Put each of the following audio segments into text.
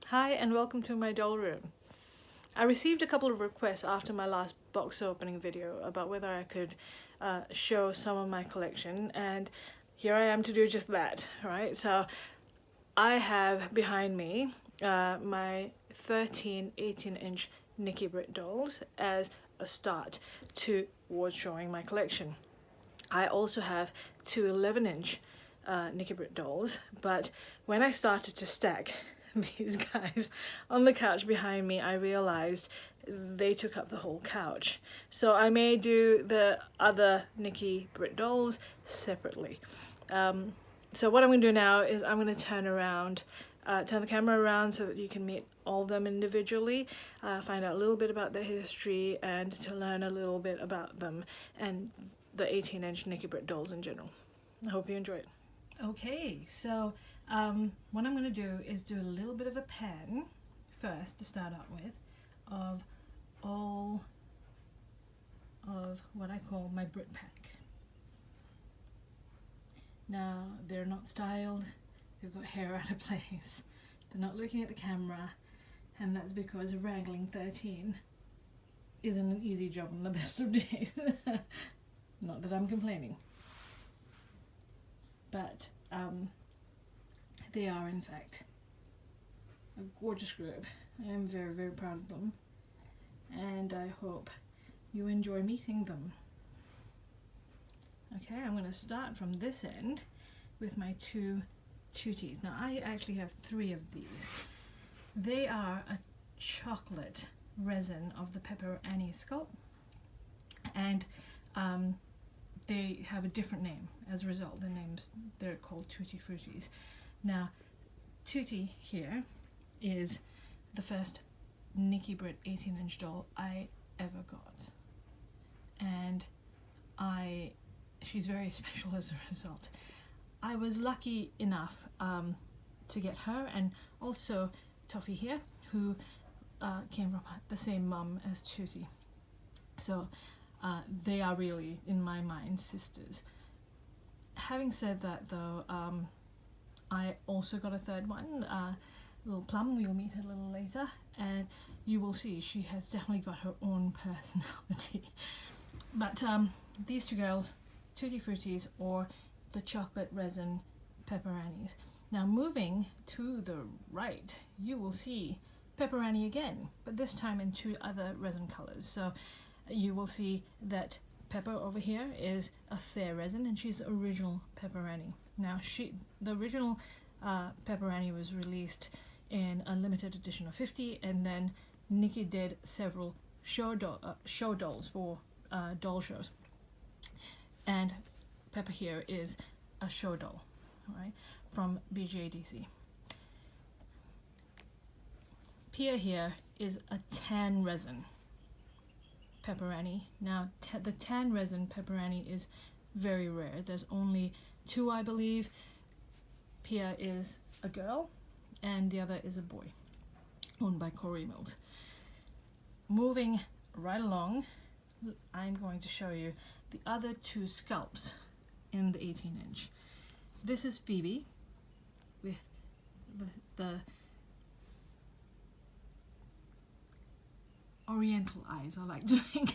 Hi and welcome to my doll room. I received a couple of requests after my last box opening video about whether I could show some of my collection, and here I am to do just that, right? So I have behind me my 13, 18-inch Nikki Britt dolls as a start towards showing my collection. I also have two 11-inch Nikki Britt dolls, but when I started to stack these guys on the couch behind me, I realized they took up the whole couch. So I may do the other Nikki Britt dolls separately. So what I'm going to do now is I'm going to turn the camera around so that you can meet all of them individually, find out a little bit about their history, and to learn a little bit about them and the 18-inch Nikki Britt dolls in general. I hope you enjoy it. Okay, so what I'm going to do is do a little bit of a pan first to start out with of all of what I call my Brit pack. Now, they're not styled, they've got hair out of place, they're not looking at the camera, and that's because wrangling 13 isn't an easy job on the best of days. Not that I'm complaining. But they are in fact a gorgeous group. I am very, very proud of them, and I hope you enjoy meeting them. Okay, I'm going to start from this end with my two tuties. Now I actually have three of these. They are a chocolate resin of the Pepper Annie sculpt, and they have a different name as a result. They're called Tutti Fruttis. Now, Tutti here is the first Nikki Britt 18-inch doll I ever got, and she's very special as a result. I was lucky enough to get her, and also Toffee here, who came from the same mum as Tutti. So they are really, in my mind, sisters. Having said that though, I also got a third one, little Plum. We'll meet a little later, and you will see she has definitely got her own personality. But these two girls, Tutti Fruttis, or the chocolate resin Pepper Annies. Now moving to the right, you will see Pepper Annie again, but this time in two other resin colors. So you will see that Pepper over here is a fair resin, and she's the original Pepper Annie. Now the original Pepper Annie was released in a limited edition of 50, and then Nikki did several show dolls for doll shows. And Pepper here is a show doll, right, from BJDC. Pia here is a tan resin Pepper Annie. Now the tan resin Pepper Annie is very rare. There's only two, I believe. Pia is a girl and the other is a boy, owned by Corey Mills. Moving right along, I'm going to show you the other two sculpts in the 18-inch. This is Phoebe with the oriental eyes, I like to think.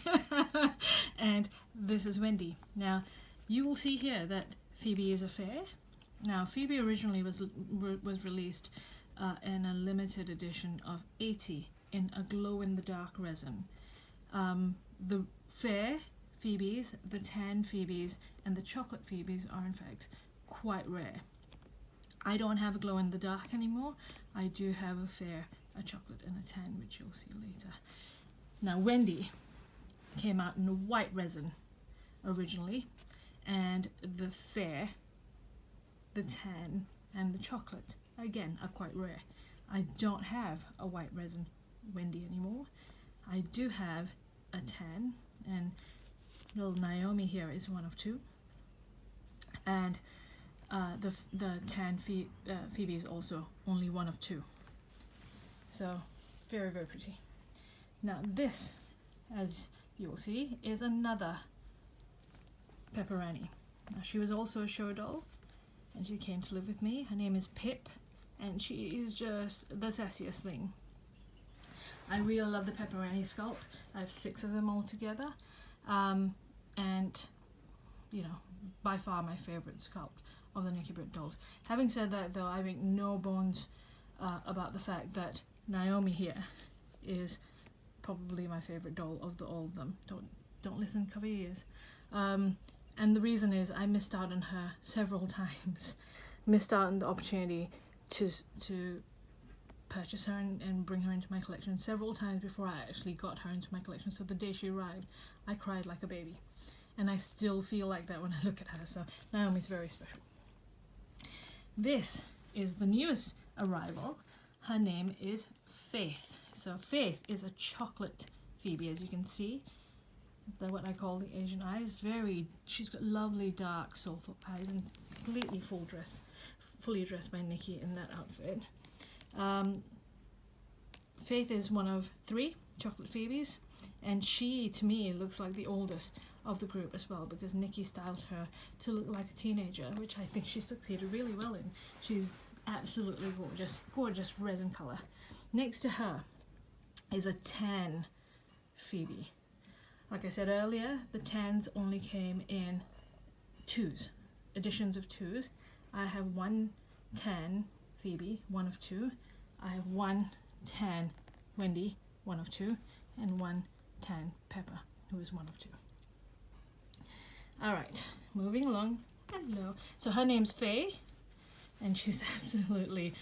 And this is Wendy. Now you will see here that Phoebe is a fair. Now Phoebe originally was released in a limited edition of 80 in a glow-in-the-dark resin. The fair Phoebes, the tan Phoebes, and the chocolate Phoebes are in fact quite rare. I don't have a glow-in-the-dark anymore. I do have a fair, a chocolate, and a tan, which you'll see later. Now Wendy came out in a white resin originally, and the fair, the tan, and the chocolate again are quite rare. I don't have a white resin Wendy anymore. I do have a tan, and little Naomi here is one of two, and the tan Phoebe is also only one of two. So very, very pretty. Now this, as you will see, is another Pepper Annie. Now she was also a show doll, and she came to live with me. Her name is Pip, and she is just the sassiest thing. I really love the pepperoni sculpt. I have 6 of them all together, and you know, by far my favorite sculpt of the Nikki Britt dolls. Having said that though, I make no bones about the fact that Naomi here is probably my favorite doll of all of them. Don't listen, cover your ears. And the reason is I missed out on her several times. Missed out on the opportunity to purchase her and bring her into my collection several times before I actually got her into my collection. So the day she arrived, I cried like a baby. And I still feel like that when I look at her. So Naomi's very special. This is the newest arrival. Her name is Faith. So Faith is a chocolate Phoebe, as you can see. They're what I call the Asian eyes. She's got lovely dark soulful eyes and completely fully dressed by Nikki in that outfit. Faith is one of 3 chocolate Phoebes, and she, to me, looks like the oldest of the group as well, because Nikki styled her to look like a teenager, which I think she succeeded really well in. She's absolutely gorgeous resin colour. Next to her is a tan Phoebe. Like I said earlier, the tans only came in 2s, editions of 2s. I have 1 tan Phoebe, 1 of 2. I have 1 tan Wendy, 1 of 2, and 1 tan Pepper, who is 1 of 2. Alright, moving along. Hello. So her name's Faye, and she's absolutely,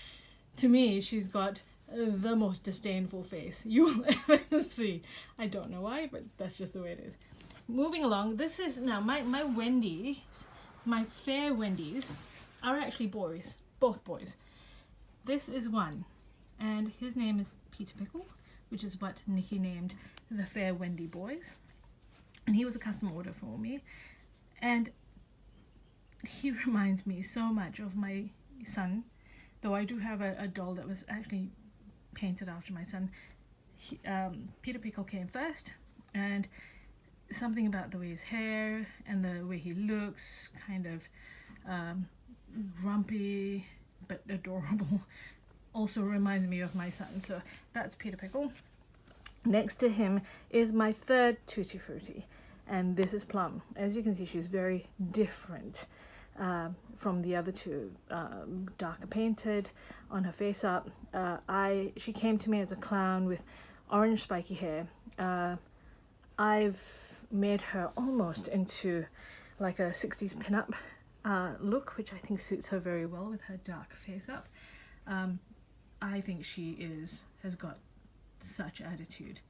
to me, she's got the most disdainful face you'll ever see. I don't know why, but that's just the way it is. Moving along, this is now my Wendy's, my fair Wendy's are actually boys, both boys. This is one, and his name is Peter Pickle, which is what Nikki named the fair Wendy boys. And he was a custom order for me, and he reminds me so much of my son, though I do have a doll that was actually painted after my son. Peter Pickle came first, and something about the way his hair and the way he looks, kind of grumpy but adorable, also reminds me of my son. So that's Peter Pickle. Next to him is my third Tutti Frutti, and this is Plum. As you can see, she's very different from the other 2, darker painted on her face up. She came to me as a clown with orange spiky hair. I've made her almost into like a 60s pinup look, which I think suits her very well with her dark face up. I think she has got such attitude.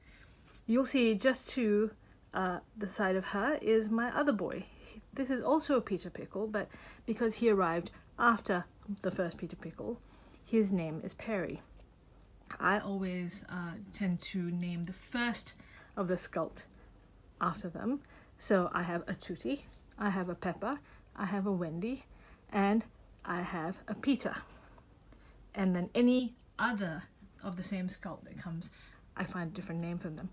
You'll see just to the side of her is my other boy. This is also a Peter Pickle, but because he arrived after the first Peter Pickle, his name is Perry. I always tend to name the first of the sculpt after them. So I have a Tutti, I have a Pepper, I have a Wendy, and I have a Peter. And then any other of the same sculpt that comes, I find a different name for them.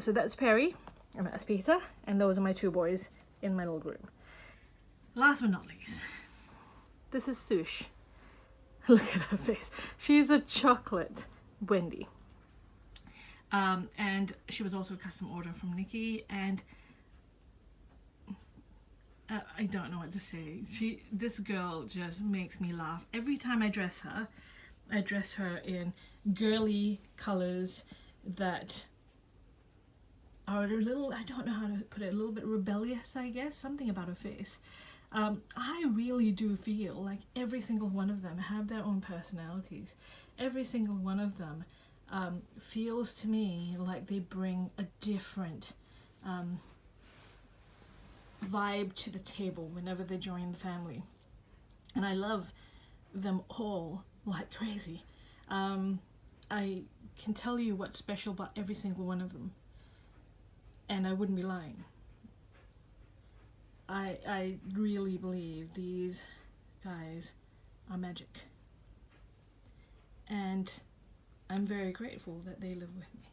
So that's Perry, and that's Peter, and those are my 2 boys in my little group. Last but not least, this is Sush. Look at her face. She's a chocolate Wendy. And she was also a custom order from Nikki, and I don't know what to say. This girl just makes me laugh. Every time I dress her in girly colours that are a little, I don't know how to put it, a little bit rebellious, I guess, something about her face. I really do feel like every single one of them have their own personalities. Every single one of them feels to me like they bring a different vibe to the table whenever they join the family. And I love them all like crazy. I can tell you what's special about every single one of them, and I wouldn't be lying. I really believe these guys are magic, and I'm very grateful that they live with me.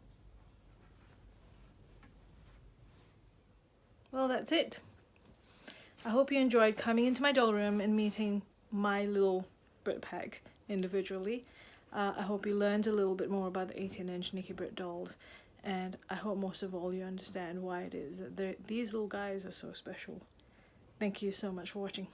Well, that's it. I hope you enjoyed coming into my doll room and meeting my little Brit pack. individually. I hope you learned a little bit more about the 18-inch Nikki Britt dolls, and I hope most of all you understand why it is that these little guys are so special. Thank you so much for watching.